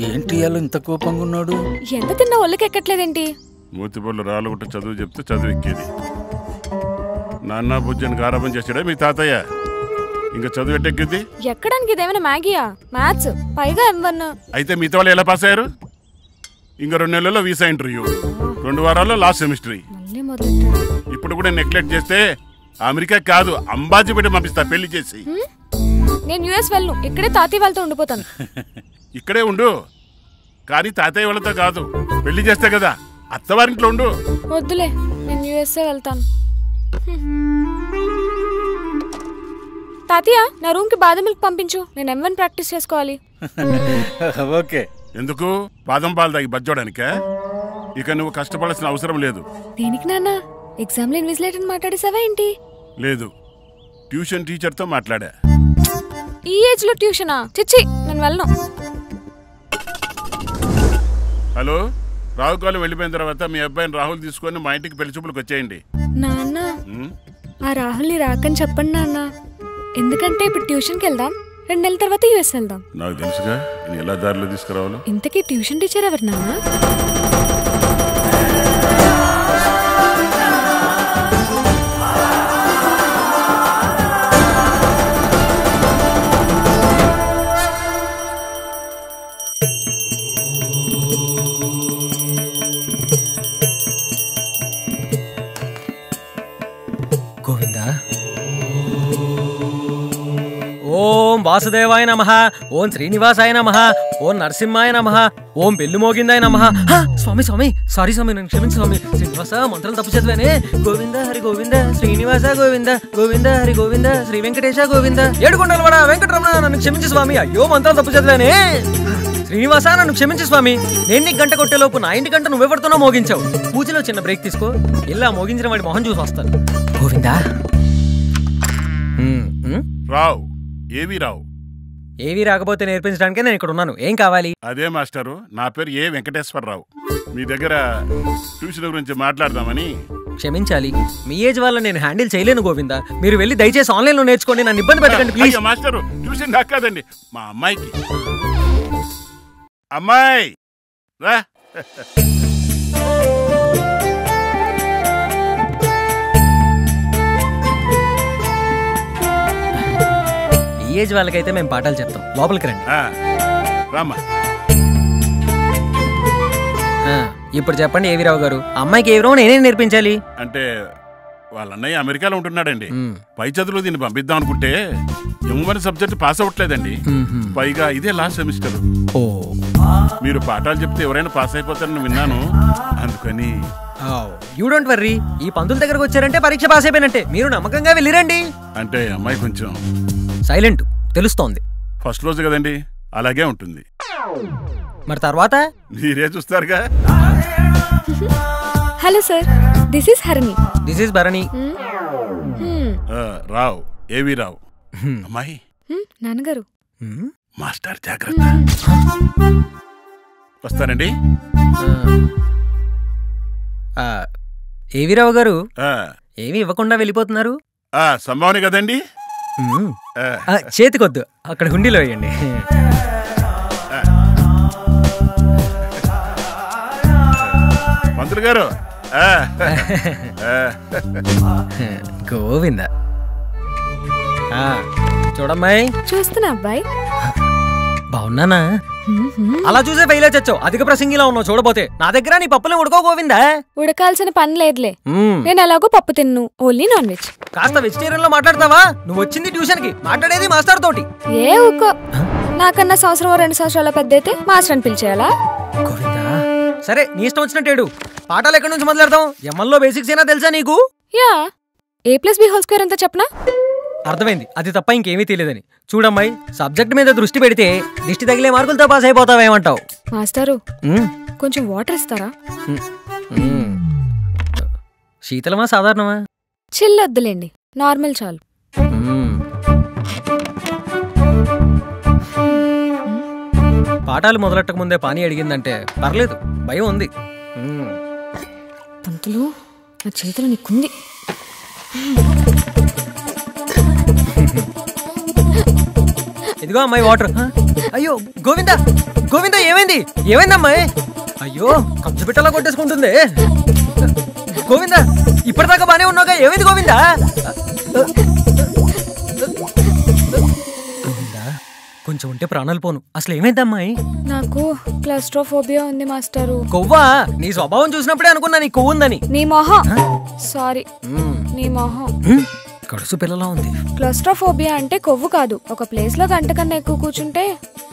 ఏంటి అలా ఇంత కోపంగా ఉన్నాడు? ఎంత తిన్నా ఒళ్ళకి ఎక్కట్లేదేంటి? మూతిపళ్ళు రాళ్ళగుట్ట చదువు చెప్తే చదువు ఎక్కేది. నాన్న బుజ్జని గారాబం చేసాడా మీ తాతయ్య? ఇంకా చదువు ఎట్టెక్కింది? ఎక్కడానికి ఇదేమైనా మ్యాగీయా? మ్యాథ్స్ పైగా M1. అయితే మిగతా వాళ్ళు ఎలా పాస్ అయ్యారు? ఇంకా 2 నెలల్లో వీసా ఇంటర్వ్యూ, 2 వారాల్లో లాస్ట్ సెమిస్టర్. ఇప్పుడు కూడా నెగ్లెక్ట్ చేస్తే అమెరికా కాదు అంబాజీపేట పంపిస్తా పెళ్లి చేసి. నేను US వెళ్ళను, ఇక్కడే తాతయ్య వాళ్ళతో ఉండిపోతాను. ఇక్కడే ఉండు, కానీ తాతయ్య వాళ్ళతో కాదు. పెళ్లి చేస్తే కదా అత్తవారింట్లో ఉండు. వద్దులే, నేను USA వెళ్తాను. తాతయ్య, నా రూమ్ కి బాదం మిల్క్ పంపించు, నేను M1 ప్రాక్టీస్ చేసుకోవాలి. ఓకే. ఎందుకు? బాదం పాలు తాగి బజ్జోడానికా? ఇక నువ్వు కష్టపడాల్సిన అవసరం లేదు. దేనికి నాన్న? ఎగ్జామ్ లో ఇన్విజిలేటర్ మాట్లాడేసావా ఏంటి? లేదు, ట్యూషన్ టీచర్ తో మాట్లాడా. ఈ ఏజ్ లో ట్యూషనా? చిచ్చి, నేను వెళ్ళను. హలో, రాహుల్ కాలం వెళ్ళిపోయిన తర్వాత మీ అబ్బాయిని రాహుల్ తీసుకొని మా ఇంటికి పెళ్లి చూపులకు వచ్చేయండి. నాన్న, ఆ రాహుల్ని రాకని చెప్పండి నాన్న. ఎందుకంటే ఇప్పుడు ట్యూషన్కి వెళ్దాం, 2 నెలల తర్వాత US వెళ్దాం. నాకు తెలుసుగా నేను ఎలా దారిలో తీసుకురావాలో. ఇంతకీ ట్యూషన్ టీచర్ ఎవరు నాన్న? గోవిందా. ఓం వాసుదేవాయ నమః, ఓం శ్రీనివాసాయ నమః, ఓం నరసింహాయ నమః, ఓం పెళ్లి మోగిందాయ నమః. స్వామి స్వామి, సారీ స్వామి, నన్ను క్షమించు స్వామి. శ్రీనివాస మంత్రాలు తప్పు చదివానే. గోవింద హరి గోవింద, శ్రీనివాస గోవింద, గోవింద హరి గోవింద, శ్రీ వెంకటేశ గోవింద, ఏడుకొండలవాడ వెంకటరమణ, నన్ను క్షమించు స్వామి. అయ్యో మంత్రాలు తప్పు చదివానే. శ్రీనివాస నన్ను క్షమించు స్వామి. నేను నీకు గంట కొట్టేలోపు నా ఇంటి గంట నువ్వెవరితోనో మోగించావు. పూజలో చిన్న బ్రేక్ తీసుకో, ఇలా మోగించిన వాడి మొహం చూసి వస్తాను. గోవిందా. రావు, ఏవి రావు. ఏవి రాకపోతే నేర్పించడానికే నేను ఇక్కడ ఉన్నాను. ఏం కావాలి? అదే మాస్టరు, నా పేరు ఏ వెంకటేశ్వరరావు. మీ దగ్గర ట్యూషన్ గురించి మాట్లాడదామని. క్షమించాలి, మీ ఏజ్ వల్ల నేను హ్యాండిల్ చేయలేను గోవిందా. మీరు వెళ్ళి దయచేసి ఆన్లైన్ లో నేర్చుకోండి, నన్ను ఇబ్బంది పెట్టకండి ప్లీజ్. మాస్టరు, ట్యూషన్ నాకు కాదండి, మా అమ్మాయికి. అమ్మాయి రా. ఈ ఏజ్ వాళ్ళకైతే మేము పాఠాలు చెప్తాం, లోపలికి రండి. రామ్మా. ఇప్పుడు చెప్పండి ఏవిరావు గారు, అమ్మాయికి ఏవిరావు నేనే నేర్పించాలి? అంటే వాళ్ళ అన్నయ్య అమెరికాలో ఉంటున్నాడండి. పై చదువులు దీన్ని పంపిద్దాం అనుకుంటే M1 సబ్జెక్ట్ పాస్ అవ్వట్లేదండి. పైగా ఇదే లాస్ట్ సెమిస్టర్. మీరు పాఠాలు చెప్తే ఎవరైనా పాస్ అయిపోతారని విన్నాను, అందుకని. యూ డోంట్ వర్రీ, ఈ పంతుల దగ్గరకు వచ్చారంటే పరీక్ష పాస్ అయిపోయినట్టే. మీరు నమ్మకంగా వెళ్ళిరండి. అంటే అమ్మాయి కొంచెం సైలెంట్, తెలుస్తోంది. ఫస్ట్ రోజు కదండి, అలాగే ఉంటుంది. మరి తర్వాత మీరే చూస్తారుగా. Hello sir, this is Harini. This is Bharani. రావు, ఏవి రావు. అమ్మాయి. నాన్నగారు. మాస్టర్ జాగ్రత్త. వస్తానండి. ఏవిరావు గారు, ఏమి ఇవ్వకుండా వెళ్ళిపోతున్నారు? సంభావన కదండి. చేతికొద్దు, అక్కడ హుండీలో వేయండి. మంత్రులు గారు. గోవింద. చూడమ్మాయి. చూస్తున్నా అబ్బాయి. బాగున్నానా? అలా చూసే ఫెయిల్ చచ్చావు, అధిక ప్రసంగిలా ఉన్నావు. చూడబోతే నా దగ్గర నీ పప్పులే ఉడకో గోవిందా. ఉడకాల్సిన పని లేదులే, నేను ఎలాగో పప్పు తిన్ను, ఓన్లీ నాన్ వెజ్. కాస్త వెజిటేరియన్ లో మాట్లాడతావా? నువ్వు వచ్చింది ట్యూషన్ కి, మాట్లాడేది మాస్టర్ తోటి. ఏ ఊకో, నాకన్నా సంవత్సరం 2 సంవత్సరాల పెద్ద అయితే మాస్టర్ అని పిలిచేయాలా? గోవిందా, సరే నీ ఇష్టం వచ్చినట్టేడు. పాఠాలు ఎక్కడి నుంచి మొదలెడతాం? ఎమ్మెల్లో బేసిక్స్ ఏనా తెలుసా నీకు? యా, A+B² ఎంత చెప్పనా? అర్థమైంది, అది తప్ప ఇంకేమీ తెలియదని. చూడమ్మాయి, సబ్జెక్ట్ మీద దృష్టి పెడితే దిష్టి తగిలే మార్కులతో పాస్ అయిపోతావేమంటావు? మాస్టారు, కొంచెం వాటర్ ఇస్తారా? శీతలమా సాధారణమా? చిల్లొద్దులేండి, నార్మల్ చాలు. పాఠాలు మొదలెట్టక ముందే పానీ అడిగిందంటే పర్లేదు, భయం ఉంది. పంతులు, నా చేతిలో నీకుంది. ఇదిగో అమ్మాయి వాటర్. అయ్యో గోవిందా, గోవిందా ఏమైంది? ఏమైందమ్మాయి? అయ్యో కంచబిట్టలా కొట్టేసుకుంటుంది. గోవిందా ఇప్పటిదాకా బానే ఉన్నావుగా, ఏమైంది గోవిందా? కొంచెం ఉంటే ప్రాణాలు పోను. అసలు ఏమైందమ్మాయి? నాకు క్లాస్ట్రోఫోబియా ఉంది మాస్టరు. కొవ్వా? నీ స్వభావం చూసినప్పుడే అనుకున్నా నీ కొవ్వు ఉందని. నీ మొహం సారీ, నీ మొహం కడుసు పిల్లలా ఉంది. క్లాస్ట్రోఫోబియా అంటే కొవ్వు కాదు. ఒక ప్లేస్ లో గంట కన్నా ఎక్కువ కూర్చుంటే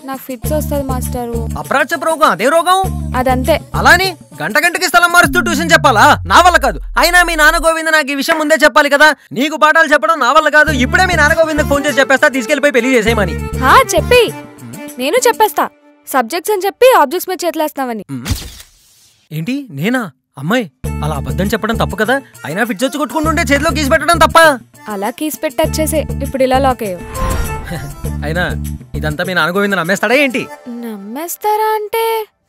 నాకు ఫిట్స్ వస్తుంది మాస్టరు. అప్రాచ్యపు రోగం అదే రోగం? అదంతే. అలాని గంటకి స్థలం మారుస్తూ ట్యూషన్ చెప్పాలా? నా వల్ల కాదు. అయినా మీ నాన్న గోవింద నాకు ఈ విషయం ముందే చెప్పాలి కదా. నీకు పాఠాలు చెప్పడం నా వల్ల కాదు. ఇప్పుడే మీ నాన్న గోవిందకు ఫోన్ చేసి చెప్పేస్తా, తీసుకెళ్లిపోయి పెళ్లి చేసేయమని. చెప్పి నేను చెప్పేస్తా. సబ్జెక్ట్స్ అని చెప్పి ఆబ్జెక్ట్స్ మీద చేతులేస్తావని. ఏంటి నేనా? అమ్మాయి అలా అబద్ధం చెప్పడం తప్పు కదా. అయినా ఫిట్స్ వచ్చి కొట్టుకుంటుంటే చేతిలో కీసి పెట్టడం తప్ప? అలా కీసి పెట్టచ్చేసే ఇప్పుడు ఇలా లాక్ అయ్యో. అయినా ఇదంతా మీ నాన్న గోవింద నమ్మేస్తాడా ఏంటి? నమ్మేస్తారా అంటే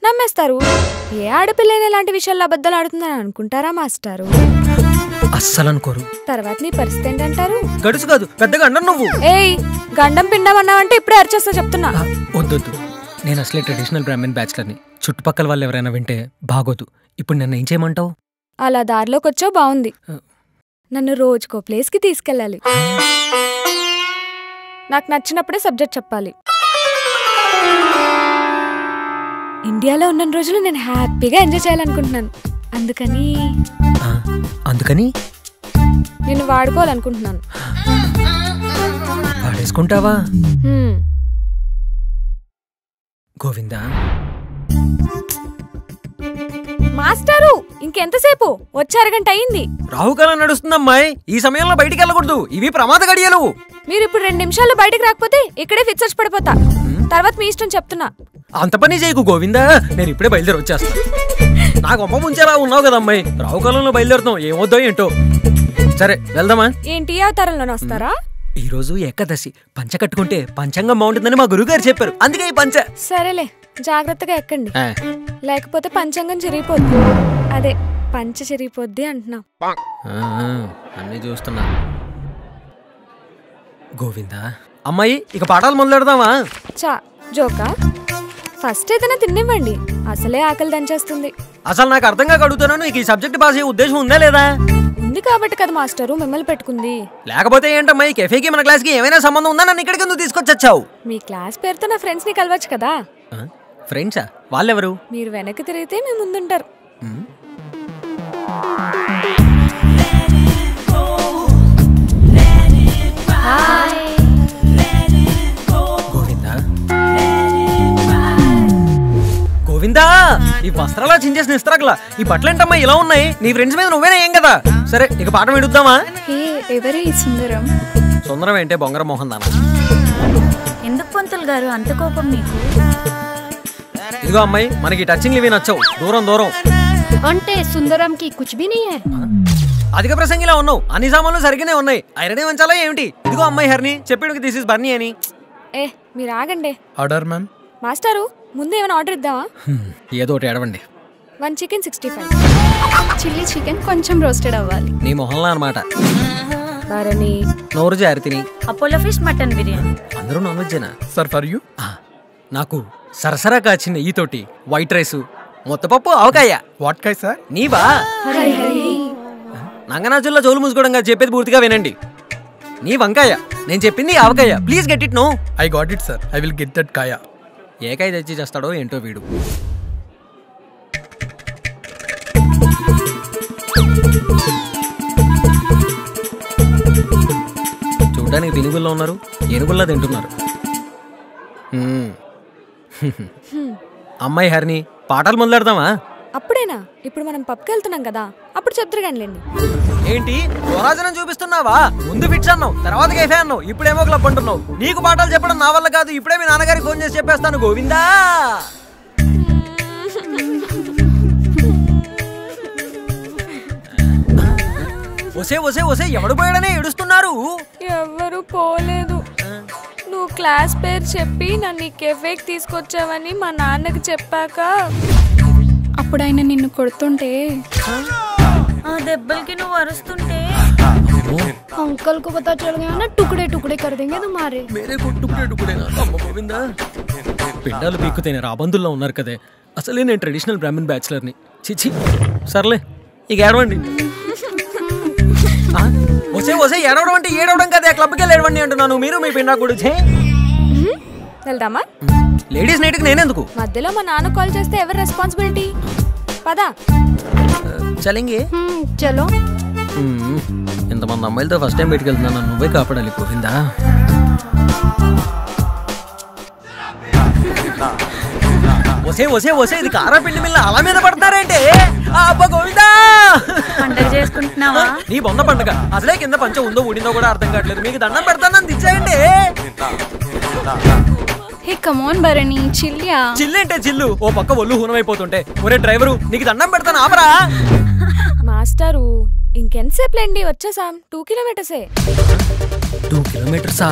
నమ్మేస్తారు. ఏ ఆడపిల్లైనా ఇలాంటి విషయాల్లో అబద్ధాలు ఆడుతుందని అనుకుంటారా మాస్టారు? అస్సలు అనుకోరు. తర్వాత నీ పరిస్థితి ఏంటంటారు? గడుసు కాదు పెద్దగా అన్నారు నువ్వు. ఏయ్ గండం పిండమన్నావంటే ఇప్పుడే అరిచేస్తా చెప్తున్నా. వద్దొద్దు, నేను అసలే ట్రెడిషనల్ బ్రాహ్మణ్ బ్యాచ్లర్ని. చుట్టుపక్కల వాళ్ళు ఎవరైనా వింటే బాగోదు. ఇప్పుడు నన్ను ఏం చేయమంటావు? అలా దారిలోకి వచ్చావు బాగుంది. నన్ను రోజుకో ప్లేస్కి తీసుకెళ్ళాలి. నాకు నచ్చినప్పుడే సబ్జెక్ట్ చెప్పాలి. ఇండియాలో ఉన్న రోజులు నేను హ్యాపీగా ఎంజాయ్ చేయాలనుకుంటున్నాను. అందుకని నేను వాడుకోవాలనుకుంటున్నాను. వాడేసుకుంటావా? గోవిందా మాస్టారు ఇంకెంతసేపు? వచ్చి అరగంట అయింది. రాహుకాలం నడుస్తుందమ్మాయి. ఈ సమయంలో బయటికి వెళ్ళకూడదు. ఇవి ప్రమాద గడియలు. మీరు ఇప్పుడు 2 నిమిషాలు బయటికి రాకపోతే ఇక్కడే ఫిక్స్ వచ్చి పడిపోతా. తర్వాత మీ ఇష్టం చెప్తున్నా. అంత పని చేయకు గోవిందా, నేను ఇప్పుడే బయలుదేరి వచ్చేస్తా. నాకు అమ్మ ముంచేలా ఉన్నావు కదా అమ్మాయి. రాహుకాలంలో బయలుదేరుతాం, ఏమొద్దో ఏంటో. సరే వెళ్దామా? ఏంటి అవతారంలోనే వస్తారా? ఈ రోజు ఏకాదశి. పంచ కట్టుకుంటే పంచాంగం బాగుంటుందని మా గురువు గారు చెప్పారు. అందుకే ఈ పంచ. సరేలే జాగ్రత్తగా ఎక్కండి, లేకపోతే పంచాంగం చిరిగిపోద్ది. అదే పంచ చిరిగిపోద్ది అంటున్నా. అన్నీ చూస్తున్నా. గోవిందా అమ్మాయి ఇక పాఠాలు మొదలెడదామా? జోకా ఫస్ట్ ఏదైనా తినివ్వండి. అసలే ఆకలి దంచేస్తుంది. అసలు నాకు అర్థం కాక అడుగుతున్నాను. నీకు ఈ సబ్జెక్ట్ పాస్ అయ్యే ఉద్దేశం ఉందా లేదా? ఉంది కాబట్టి కదా మాస్టరు మిమ్మల్ని పెట్టుకుంది. లేకపోతే ఏంటమ్మా ఈ కెఫేకి మన క్లాస్కి ఏమైనా సంబంధం ఉందా? నన్ను ఇక్కడికి ఎందుకు తీసుకొచ్చావు? మీ క్లాస్ పేరుతో నా ఫ్రెండ్స్ ని కలవచ్చు కదా. ఫ్రెండ్సా? వాళ్ళెవరు? మీరు వెనక్కి తిరిగితే మీ ముందుంటారు. గోవిందా ఈ వస్త్రాలా చించేసిన ఇస్త్రాకులా ఈ బట్టలేంటమ్మా ఇలా ఉన్నాయి? నీ ఫ్రెండ్స్ మీద నువ్వేనా ఏం కదా? సరే ఇక పాఠం విడుద్దామా? ఎవరే సుందరం? సుందరం ఏంటే బొంగర మోహన్ దానా? ఎందుకు పంతులు గారు అంత కోపం మీకు? ఇదిగో అమ్మాయి మనకి టచింగ్ ఇవి నచ్చవు. దూరం దూరం అంటే సుందరంకి కుచ్ భీ నహీ హై. అధిక ప్రసంగిలా ఉన్నావు. అన్ని సామాన్లు సరిగ్గానే ఉన్నాయి. ఐరనే వంచాలా ఏమిటి? ఇదిగో అమ్మాయి హర్ని చెప్పాడు దిస్ ఇస్ బర్నీ అని. మీరు ఆగండి. Order ma'am. మాస్టారు ముందు ఏమైనా ఆర్డర్ ఇద్దామా? ఏదో ఒకటి ఏడవండి. 1 చికెన్ 65. చిల్లీ చికెన్ కొంచెం రోస్టెడ్ అవ్వాలి. నీ మొహంలా అనమాట. భరణి నోరు జారి తిని. Apollo fish mutton biryani. అందరూ నాన్ వెజ్జేనా? Sir for you. నాకు సరసరా కాచిన ఈ తోటి వైట్ రైస్, మొత్తపప్పు, ఆవకాయ. వాట్ కాయ్ సార్? నీవా? నంగనాజుల్లో జోలు మూసుకోవడం కాదు, చెప్పేది పూర్తిగా వినండి. నీ వంకాయ, నేను చెప్పింది ఆవకాయ. Please get it. No I got it sir. I will get that కాయ. ఏ కాయ తెచ్చి చేస్తాడో ఏంటో వీడు. చూడ్డానికి తినుగుల్లో ఉన్నారు, ఏనుగుల్లా తింటున్నారు. అమ్మాయి హరిని పాఠాలు మొదలెడదామా? అప్పుడేనా? ఇప్పుడు మనం పబ్కి వెళ్తున్నాం కదా, అప్పుడు చెప్తారు కానిలేండి. ఏంటి స్వరాజనం చూపిస్తున్నావా? ముందు ఫిట్స్ అన్నావు, తర్వాత కేఫే అన్నావు, ఇప్పుడేమో క్లబ్ అంటున్నావు. నీకు పాఠాలు చెప్పడం నా వల్ల కాదు. ఇప్పుడే మీ నాన్నగారికి ఫోన్ చేసి చెప్పేస్తాను. గోవిందా ఒసే ఒసే ఒసే ఎవడు పోయాడనే ఏడుస్తున్నారు? ఎవ్వరు పోలేదు. నువ్వు క్లాస్ పేరు చెప్పి నన్ను కెఫేకి తీసుకొచ్చావని మా నాన్నకి చెప్పాక అప్పుడు ఆయన నిన్ను కొడుతుంటే ఆ దెబ్బలకి నువ్వు అరుస్తుంటే अंकल को पता चल गया ना, टुकड़े टुकड़े कर देंगे तुम्हारे. मेरे को टुकड़े टुकड़े ना. अम्मा गोविंदा పిండాలు పీక్కుతేనే రాబందుల్లో ఉన్నారు కదే. అసలే నేను ట్రెడిషనల్ బ్రాహ్మణ్ బ్యాచులర్ని. చిచి సర్లే ఇక ఏడవండి. వసే వసే ఏడవడం అంటే ఏడవడం కదా, క్లబ్కి వెళ్ళి ఏడవండి అంటున్నాను. మీరు మీ పిండా కూడా వెళ్దామా? లేడీస్ నైట్కి నేనెందుకు? మధ్యలో మా నాన్న కాల్ చేస్తే ఎవరి రెస్పాన్సిబిలిటీ? పదా చలింగి చలో. ఇంతమంది అమ్మాయిలతో ఫస్ట్ టైం బయటికి వెళ్తున్నాను, నువ్వే కాపాడాలి గోవిందా. వసే వసే వసే ఇది కారా పిండి మిల్ల అలా మీద పడతారేంటి? అబ్బా గోవిందా, పండగ చేసుకుంటున్నావా? నీ బొంద పండుగ అసలే కింద పంచ ఉందో ఊడిందో కూడా అర్థం కావట్లేదు. మీకు దండం పెడతానని తెచ్చాయండి. హే కమోన్ భరణి, చిల్లియా. చిల్లేంటే చిల్లు, ఓ పక్క ఒళ్ళు హూనమైపోతుంటే. ఒరే డ్రైవరు నీకు దండం పెడతాను ఆపరా. మాస్టరు ఇంకెంతసేపులేండి, వచ్చేసాం. 2 కిలోమీటర్సే. 2 కిలోమీటర్సా?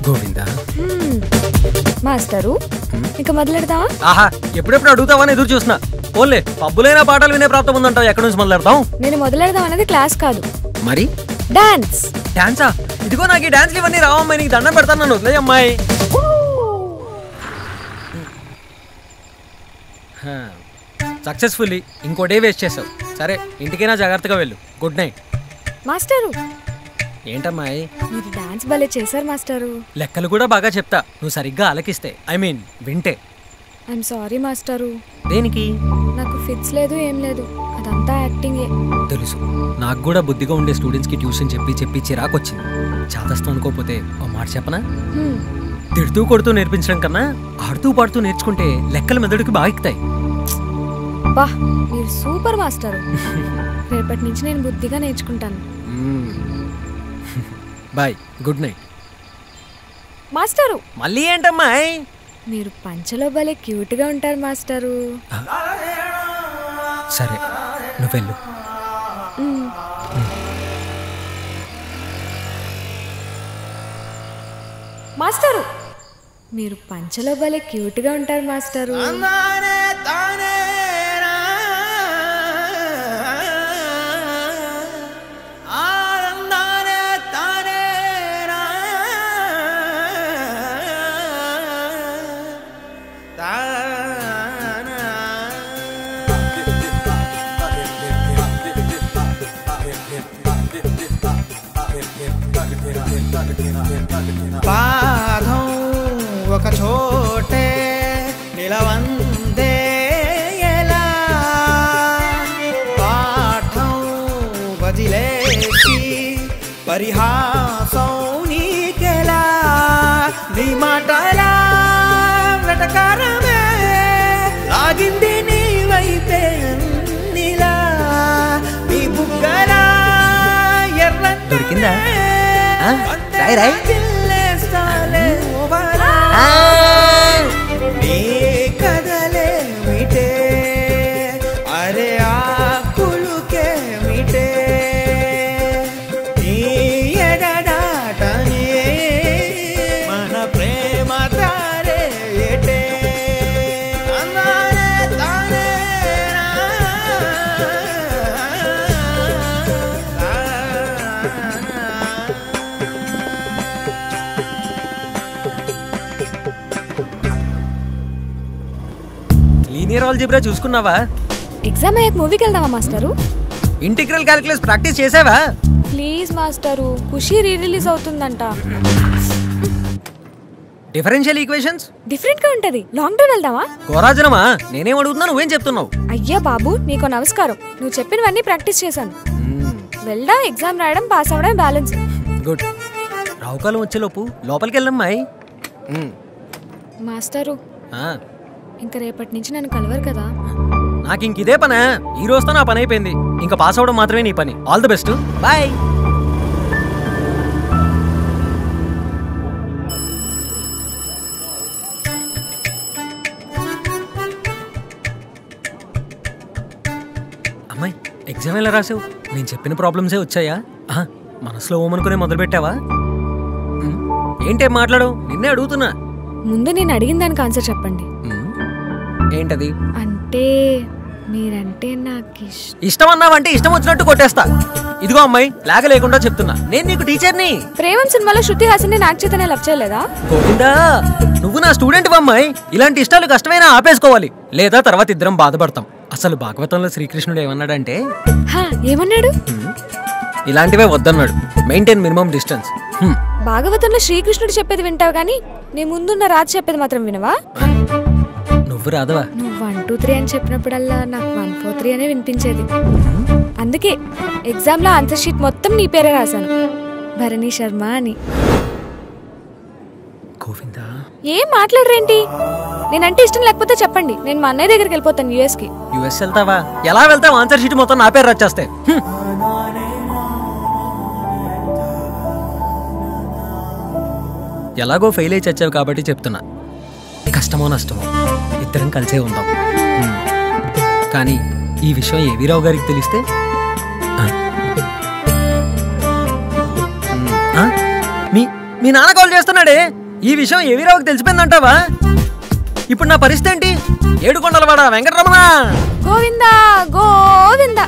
గోవిందా. మాస్టరు ఇంకా మొదలెడదామా? ఆహా, ఎప్పుడెప్పుడు అడుగుతావని ఎదురు చూస్తున్నా. ఓన్లే పబ్బులైనా పాటలు వినే ప్రాప్తం ఉందంటావు. ఎక్కడి నుంచి మొదలెడతాం? నేను మొదలెడదాం అనేది క్లాస్ కాదు, మరి డాన్స్. డాన్సా? ఇదిగో నాకు ఈ డాన్స్లు ఇవన్నీ రావమ్మాయి, నీకు దండం పెడతాను, నన్ను వదిలే అమ్మాయి. సక్సెస్ఫుల్లీ ఇంకో డే వేస్ట్ చేసావు. సరే ఇంటికైనా జాగ్రత్తగా వెళ్ళు. Good night. మాస్టరు ఏంటమ్మాయి మీరు డాన్స్ భలే చేశారు మాస్టరు. లెక్కలు కూడా బాగా చెప్తా, నువ్వు సరిగ్గా ఆలకిస్తే, ఐ మీన్ వింటే. I'm sorry master. దేనికి? నాకు ఫిట్స్ లేదు, ఏం లేదు, అదంతా యాక్టింగే. తెలుసు, నాకు కూడా బుద్ధిగా ఉండే స్టూడెంట్స్కి ట్యూషన్ చెప్పి చెప్పి చిరాకు వచ్చింది. చేతస్తాం అనుకోకపోతే ఓ మాట చెప్పనా? తిడుతూ కొడుతూ నేర్పించడం కన్నా ఆడుతూ పాడుతూ నేర్చుకుంటే లెక్కల మెదడుకి బాగా ఎక్కుతాయి. బా మీరు సూపర్ మాస్టరు. రేపటి నుంచి నేను బుద్ధిగా నేర్చుకుంటాను. Bye, good night. మాస్టరు మళ్ళీ ఏంటమ్మాయి? మీరు పంచలో భలే క్యూట్గా ఉంటారు మాస్టరు. సరే నువ్వెళ్ళు. మాస్టరు మీరు పంచలో భలే క్యూట్గా ఉంటారు మాస్టరు. పాదం ఒక చోటే నిలవందే ఎలా, పాఠం వదిలేసి పరిహాసం నీకెలా, నీ మాటలా వెటకారమే లాగింది నీ వైపే నీలా, నీ బుగ్గలా ఎర్ర దొరికిందా? రాయ్ రాయ్. నీ కదలే మిటే, అరే ఆకులుకే మిటే, నీ ఎడడాటనే మన ప్రేమ తారే ఎటే, అన్నానే తానే లీనియర్ ఆల్జీబ్రా చూసుకున్నావా? ఎగ్జామ్ అయ్యాక మూవీకి వెళ్దామా మాస్టరు? ఇంటిగ్రల్ క్యాలిక్యులస్ ప్రాక్టీస్ చేసావా? Please master, Kushi rerelease అవుతుందంట. డిఫరెన్షియల్ ఈక్వేషన్స్ డిఫరెంట్ గా ఉంటది. లాంగ్ డ్రైవ్ వెళ్దామా? కోరాజనమా, నేనేం అడుగుతున్నా నువ్వేం చెప్తున్నావు? అయ్యా బాబు నీకో నమస్కారం, నువ్వు చెప్పినవన్నీ ప్రాక్టీస్ చేశాను. వెళ్దాం, ఎగ్జామ్ రాయడం పాస్ అవడం బ్యాలెన్స్. గుడ్. రావుకాలం వచ్చేలోపు లోపలికి వెళ్ళమ్మాయి. మాస్టరు ఇంకా రేపటి నుంచి నన్ను కలవరు కదా? నాకు ఇంక ఇదే పనా? ఈ రోజుతో నా పని అయిపోయింది. ఇంకా పాస్ అవడం మాత్రమే నీ పని. All the best, boy. అమ్మాయి ఎగ్జామ్ ఎలా రాసావు? నేను చెప్పిన ప్రాబ్లమ్సే వచ్చాయా? మనసులో ఓమనుకునే మొదలు పెట్టావా? ఏంటేం మాట్లాడవు? నిన్నే అడుగుతున్నా. ముందు నేను అడిగిన దానికి ఆన్సర్ చెప్పండి. ఏంటది? అంటే మీరంటే నాకు ఇష్టం. ఇష్టం అన్నావంటే ఇష్టం వచ్చినట్టు కొట్టేస్తా. ఇదిగో అమ్మాయి, లేక లేకుండా చెప్తున్నా, నేను నీకు టీచర్ని. ప్రేమం సినిమాలో శృతి హాసన్ నాకు చేతనే లవ్ చేయలేదా? గోవిందా, నువ్వు నా స్టూడెంట్ అమ్మాయి. ఇలాంటి ఇష్టాలు కష్టమైనా ఆపేసుకోవాలి, లేదా తర్వాత ఇద్దరం బాధపడతాం. అసలు భాగవతంలో శ్రీకృష్ణుడు ఏమన్నాడంటే, ఏమన్నాడు? ఇలాంటివే వద్దన్నాడు. Maintain minimum distance. భాగవతంలో శ్రీకృష్ణుడు చెప్పేది వింటావు గానీ నీ ముందున్న రాజు చెప్పేది మాత్రం వినవా? నువ్వు రాదవా? నువ్వు 1 2 3 అని చెప్పినప్పుడల్లా నాకు 1 4 3 అనే వినిపించేది. అందుకే ఎగ్జామ్ లో ఆన్సర్ షీట్ మొత్తం నీ పేరే రాశాను, భరణి శర్మ అని. గోవిందా, ఏం మాట్లాడరేంటి? నేనంటే ఇష్టం లేకపోతే చెప్పండి, నేను మా అన్నయ్య దగ్గరికి వెళ్ళిపోతాను యుఎస్ కి. యుఎస్ వెళ్తావా? ఎలా వెళ్తావు? ఆన్సర్ షీట్ మొత్తం నా పేరు రాచేస్తే. ఎలాగో ఫెయిల్ అయి చచ్చావు కాబట్టి చెప్తున్నా, కష్టమో నష్టమో ఇద్దరం కలిసే ఉందాం. కానీ ఈ విషయం ఏవీరావు గారికి తెలిస్తే మీ నాన్న కాల్ చేస్తున్నాడే, ఈ విషయం ఏవీరావుకి తెలిసిపోయిందంటావా? ఇప్పుడు నా పరిస్థితి ఏంటి? ఏడుకొండలవాడ వెంకటరమణ గోవిందా గోవిందా.